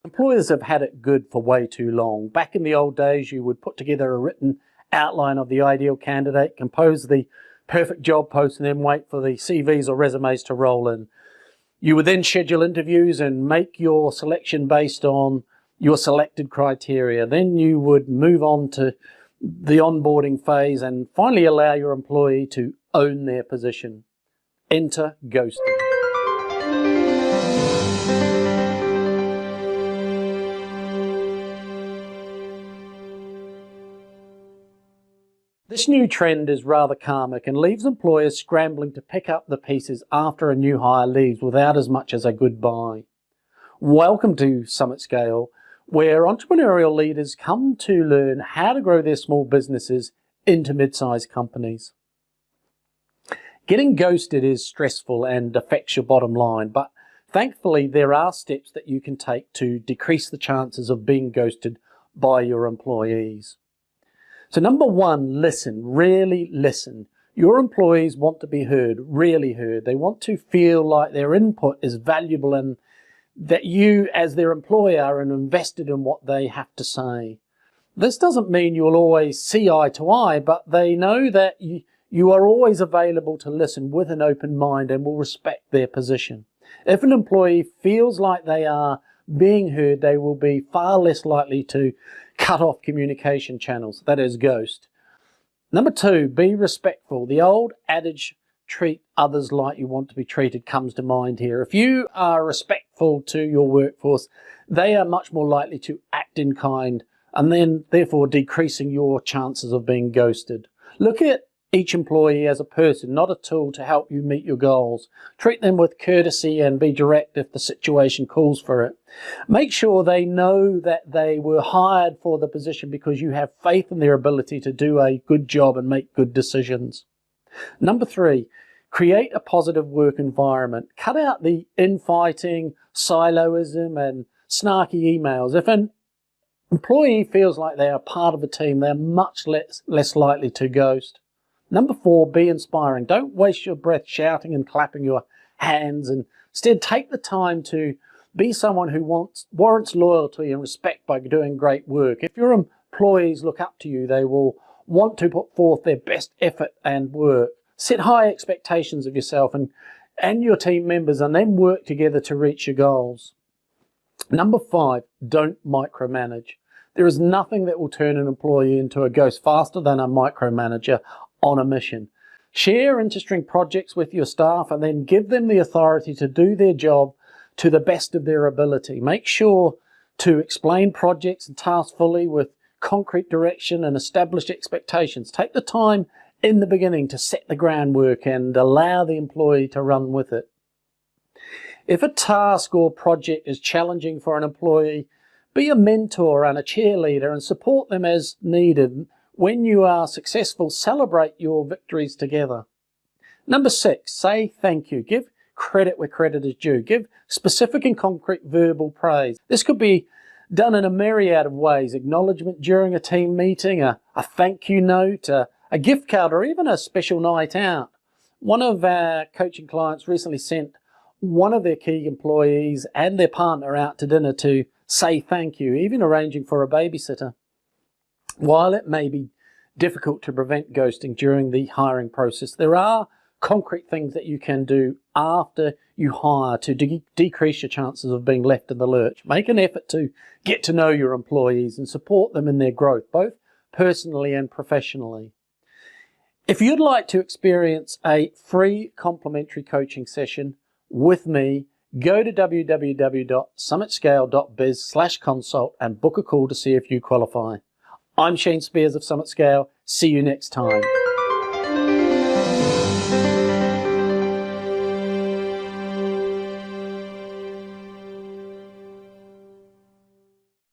Employers have had it good for way too long. Back in the old days, you would put together a written outline of the ideal candidate, compose the perfect job post, and then wait for the CVs or resumes to roll in. You would then schedule interviews and make your selection based on your selected criteria. Then you would move on to the onboarding phase and finally allow your employee to own their position. Enter ghosting. This new trend is rather karmic and leaves employers scrambling to pick up the pieces after a new hire leaves without as much as a goodbye. Welcome to Summit Scale, where entrepreneurial leaders come to learn how to grow their small businesses into mid-sized companies. Getting ghosted is stressful and affects your bottom line, but thankfully there are steps that you can take to decrease the chances of being ghosted by your employees. So number one, listen, really listen. Your employees want to be heard, really heard. They want to feel like their input is valuable and that you as their employer are invested in what they have to say. This doesn't mean you'll always see eye to eye, but they know that you are always available to listen with an open mind and will respect their position. If an employee feels like they are being heard, they will be far less likely to cut off communication channels, that is, ghost. Number two, be respectful. The old adage, treat others like you want to be treated, comes to mind here. If you are respectful to your workforce, they are much more likely to act in kind and then therefore decreasing your chances of being ghosted. Look at each employee as a person, not a tool to help you meet your goals. Treat them with courtesy and be direct if the situation calls for it. Make sure they know that they were hired for the position because you have faith in their ability to do a good job and make good decisions. Number three, create a positive work environment. Cut out the infighting, siloism and snarky emails. If an employee feels like they are part of a team, they're much less likely to ghost. Number four, be inspiring. Don't waste your breath shouting and clapping your hands, and instead take the time to be someone who warrants loyalty and respect by doing great work. If your employees look up to you, they will want to put forth their best effort and work. Set high expectations of yourself and your team members and then work together to reach your goals. Number five, don't micromanage. There is nothing that will turn an employee into a ghost faster than a micromanager on a mission. Share interesting projects with your staff and then give them the authority to do their job to the best of their ability. Make sure to explain projects and tasks fully with concrete direction and established expectations. Take the time in the beginning to set the groundwork and allow the employee to run with it. If a task or project is challenging for an employee, be a mentor and a cheerleader and support them as needed. When you are successful, celebrate your victories together. Number six, say thank you. Give credit where credit is due. Give specific and concrete verbal praise. This could be done in a myriad of ways. Acknowledgement during a team meeting, a thank you note, a gift card, or even a special night out. One of our coaching clients recently sent one of their key employees and their partner out to dinner to say thank you, even arranging for a babysitter. While it may be difficult to prevent ghosting during the hiring process, there are concrete things that you can do after you hire to decrease your chances of being left in the lurch. Make an effort to get to know your employees and support them in their growth, both personally and professionally. If you'd like to experience a free complimentary coaching session with me, go to www.summitscale.biz/consult and book a call to see if you qualify. I'm Shane Spears of Summit Scale. See you next time.